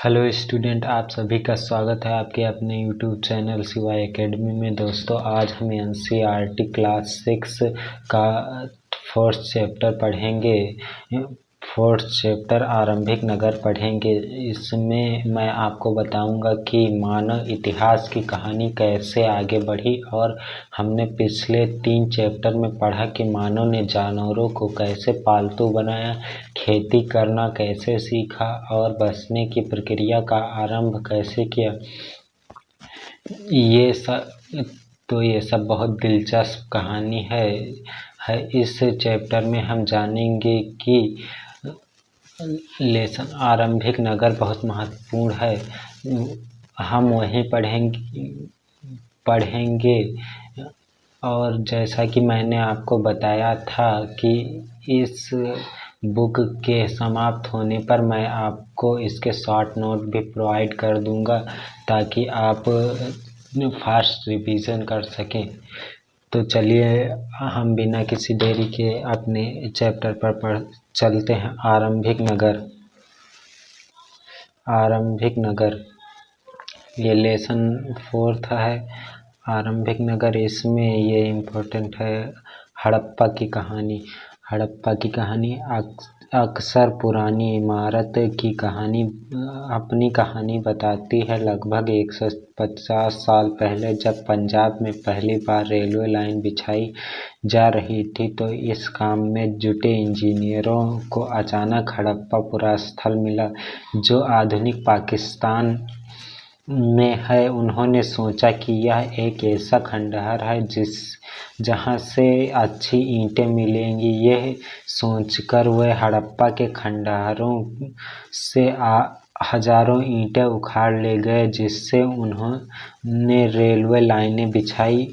Hello student, आप सभी का स्वागत है आपके अपने यूट्यूब चैनल शिवाय एकेडमी में। दोस्तों, आज हम एनसीईआरटी क्लास 6 का फोर्थ चैप्टर पढ़ेंगे। फोर्थ चैप्टर आरंभिक नगर पढ़ेंगे। इसमें मैं आपको बताऊंगा कि मानव इतिहास की कहानी कैसे आगे बढ़ी, और हमने पिछले 3 चैप्टर में पढ़ा कि मानव ने जानवरों को कैसे पालतू बनाया, खेती करना कैसे सीखा और बसने की प्रक्रिया का आरंभ कैसे किया। ये सब बहुत दिलचस्प कहानी है। इस चैप्टर में हम जानेंगे कि लेसन आरंभिक नगर बहुत महत्वपूर्ण है। हम वहीं पढ़ेंगे और जैसा कि मैंने आपको बताया था कि इस बुक के समाप्त होने पर मैं आपको इसके शॉर्ट नोट भी प्रोवाइड कर दूंगा ताकि आप फास्ट रिवीजन कर सकें। तो चलिए हम बिना किसी देरी के अपने चैप्टर पर चलते हैं। आरंभिक नगर ये लेसन 4 है। आरंभिक नगर, इसमें ये इम्पोर्टेंट है हड़प्पा की कहानी। अक्सर पुरानी इमारत की कहानी अपनी कहानी बताती है। लगभग 150 साल पहले जब पंजाब में पहली बार रेलवे लाइन बिछाई जा रही थी तो इस काम में जुटे इंजीनियरों को अचानक हड़प्पा पुरा स्थल मिला जो आधुनिक पाकिस्तान में है। उन्होंने सोचा कि यह एक ऐसा खंडहर है जहां से अच्छी ईंटें मिलेंगी। यह सोचकर वे हड़प्पा के खंडहरों से हजारों ईंटें उखाड़ ले गए, जिससे उन्होंने रेलवे लाइनें बिछाई।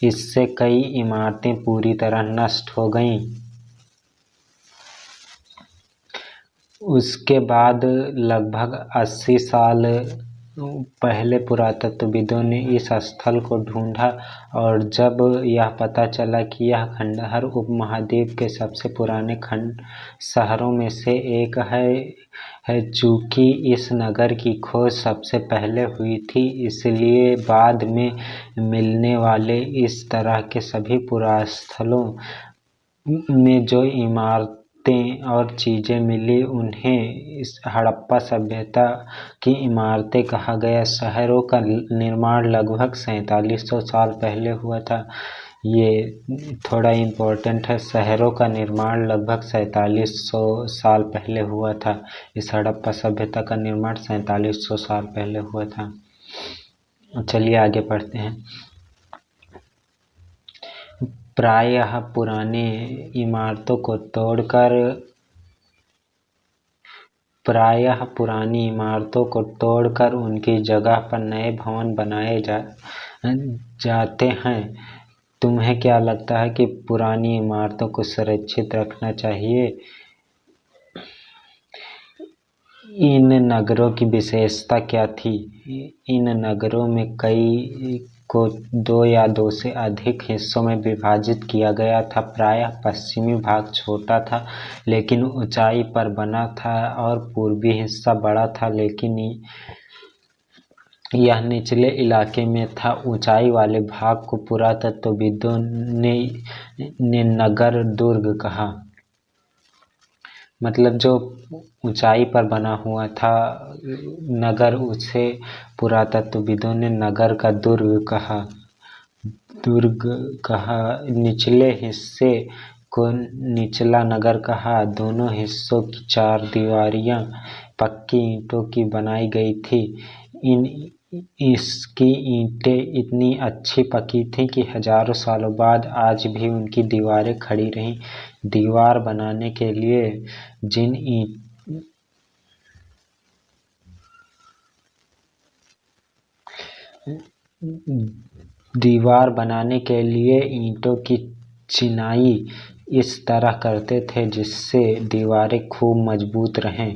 इससे कई इमारतें पूरी तरह नष्ट हो गईं। उसके बाद लगभग 80 साल पहले पुरातत्वविदों ने इस स्थल को ढूंढा और जब यह पता चला कि यह खंडहर उपमहाद्वीप के सबसे पुराने शहरों में से एक है। चूंकि इस नगर की खोज सबसे पहले हुई थी, इसलिए बाद में मिलने वाले इस तरह के सभी पुरास्थलों में जो इमारतें और चीजें मिली उन्हें इस हड़प्पा सभ्यता की इमारतें कहा गया। शहरों का निर्माण लगभग 4700 साल पहले हुआ था। ये थोड़ा इम्पोर्टेंट है। शहरों का निर्माण लगभग 4700 साल पहले हुआ था। इस हड़प्पा सभ्यता का निर्माण 4700 साल पहले हुआ था। चलिए आगे पढ़ते हैं। प्रायः पुरानी इमारतों को तोड़कर उनकी जगह पर नए भवन बनाए जाते हैं। तुम्हें क्या लगता है कि पुरानी इमारतों को सुरक्षित रखना चाहिए? इन नगरों की विशेषता क्या थी? इन नगरों में कई को 2 या 2 से अधिक हिस्सों में विभाजित किया गया था। प्रायः पश्चिमी भाग छोटा था लेकिन ऊंचाई पर बना था और पूर्वी हिस्सा बड़ा था लेकिन यह निचले इलाके में था। ऊंचाई वाले भाग को पुरातत्वविदों ने नगर दुर्ग कहा। मतलब जो ऊंचाई पर बना हुआ था नगर, उसे पुरातत्वविदों ने नगर का दुर्ग कहा। निचले हिस्से को निचला नगर कहा। दोनों हिस्सों की 4 दीवारियां पक्की ईंटों की बनाई गई थी। इसकी ईंटें इतनी अच्छी पकी थीं कि हजारों सालों बाद आज भी उनकी दीवारें खड़ी रहीं। दीवार बनाने के लिए ईंटों की चिनाई इस तरह करते थे जिससे दीवारें खूब मजबूत रहें।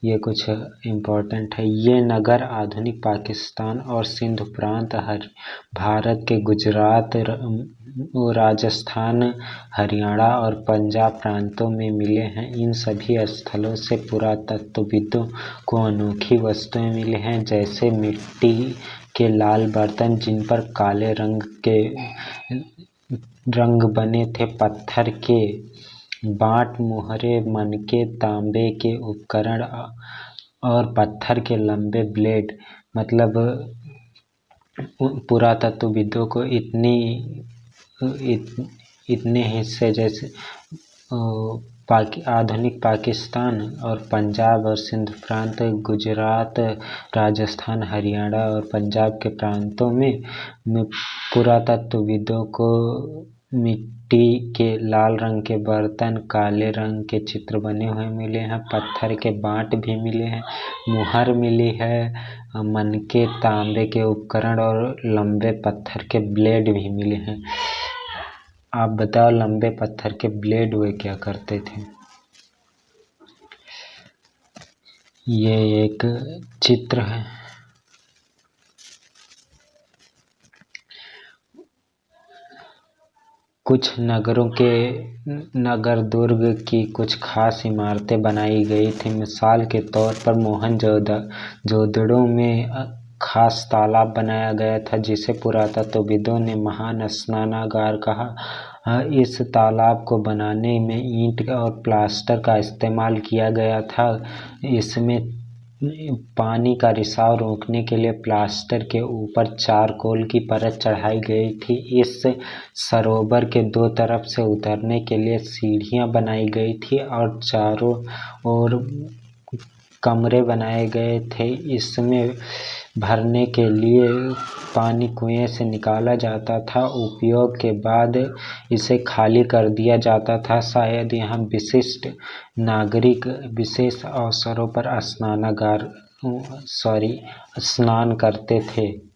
ये कुछ इम्पोर्टेंट है। ये नगर आधुनिक पाकिस्तान और सिंध प्रांत, भारत के गुजरात, राजस्थान, हरियाणा और पंजाब प्रांतों में मिले हैं। इन सभी स्थलों से पुरातत्वविदों को अनोखी वस्तुएं मिली हैं, जैसे मिट्टी के लाल बर्तन जिन पर काले रंग बने थे, पत्थर के बाट, मुहरे, मनके, तांबे के उपकरण और पत्थर के लंबे ब्लेड। मतलब पुरातत्वविदों को इतने हिस्से जैसे आधुनिक पाकिस्तान और पंजाब और सिंध प्रांत, गुजरात, राजस्थान, हरियाणा और पंजाब के प्रांतों में पुरातत्वविदों को मिट्टी के लाल रंग के बर्तन, काले रंग के चित्र बने हुए मिले हैं, पत्थर के बाट भी मिले हैं, मुहर मिली है, मनके, तांबे के उपकरण और लंबे पत्थर के ब्लेड भी मिले हैं। आप बताओ, लंबे पत्थर के ब्लेड वे क्या करते थे? ये एक चित्र है। कुछ नगर दुर्ग की कुछ खास इमारतें बनाई गई थी। मिसाल के तौर पर मोहनजोदड़ो में खास तालाब बनाया गया था, जिसे पुरातत्वविदों ने महान स्नानागार कहा। इस तालाब को बनाने में ईंट और प्लास्टर का इस्तेमाल किया गया था। इसमें पानी का रिसाव रोकने के लिए प्लास्टर के ऊपर चारकोल की परत चढ़ाई गई थी। इस सरोवर के दो तरफ से उतरने के लिए सीढ़ियां बनाई गई थी और चारों ओर कमरे बनाए गए थे। इसमें भरने के लिए पानी कुएं से निकाला जाता था। उपयोग के बाद इसे खाली कर दिया जाता था। शायद यहाँ विशिष्ट नागरिक विशेष अवसरों पर स्नान करते थे।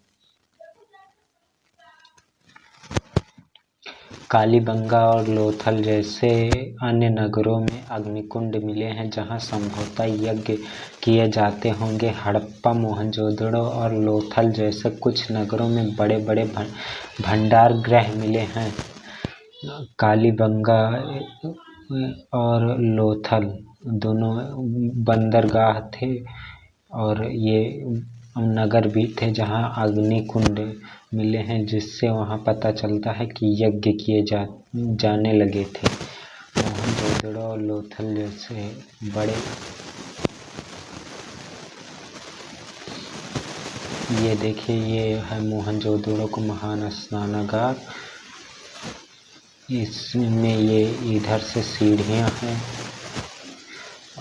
कालीबंगा और लोथल जैसे अन्य नगरों में अग्निकुंड मिले हैं, जहां संभवतः यज्ञ किए जाते होंगे। हड़प्पा, मोहनजोदड़ो और लोथल जैसे कुछ नगरों में बड़े बड़े भंडार गृह मिले हैं। कालीबंगा और लोथल दोनों बंदरगाह थे और ये नगर भी थे जहां अग्निकुंड मिले हैं, जिससे वहां पता चलता है कि यज्ञ किए जाने लगे थे। मोहनजोदड़ो और लोथल जैसे बड़े, ये देखिए, ये है मोहनजोदड़ो को महान स्नानागार। इसमें ये इधर से सीढ़ियां हैं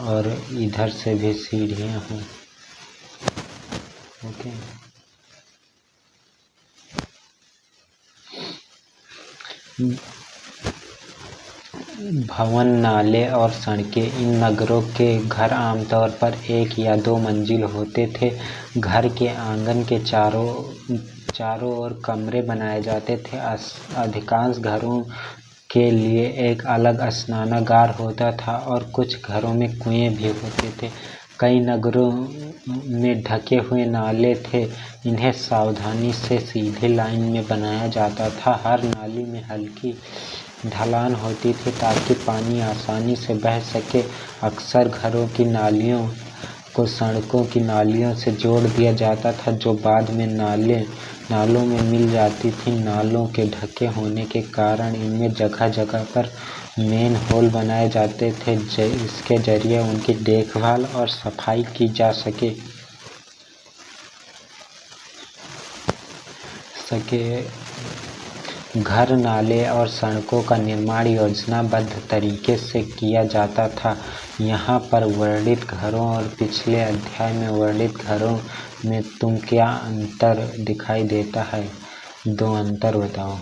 और इधर से भी सीढ़ियां हैं। ओके, भवन, नाले और सड़कें। इन नगरों के घर आमतौर पर 1 या 2 मंजिल होते थे। घर के आंगन के चारों ओर कमरे बनाए जाते थे। अधिकांश घरों के लिए एक अलग स्नानागार होता था और कुछ घरों में कुएं भी होते थे। कई नगरों में ढके हुए नाले थे। इन्हें सावधानी से सीधी लाइन में बनाया जाता था। हर नाली में हल्की ढलान होती थी ताकि पानी आसानी से बह सके। अक्सर घरों की नालियों को सड़कों की नालियों से जोड़ दिया जाता था, जो बाद में नालों में मिल जाती थी। नालों के ढके होने के कारण इनमें जगह जगह पर मेन होल बनाए जाते थे, इसके जरिए उनकी देखभाल और सफाई की जा सके। घर, नाले और सड़कों का निर्माण योजनाबद्ध तरीके से किया जाता था। यहाँ पर वर्णित घरों और पिछले अध्याय में वर्णित घरों में तुम क्या अंतर दिखाई देता है? 2 अंतर बताओ।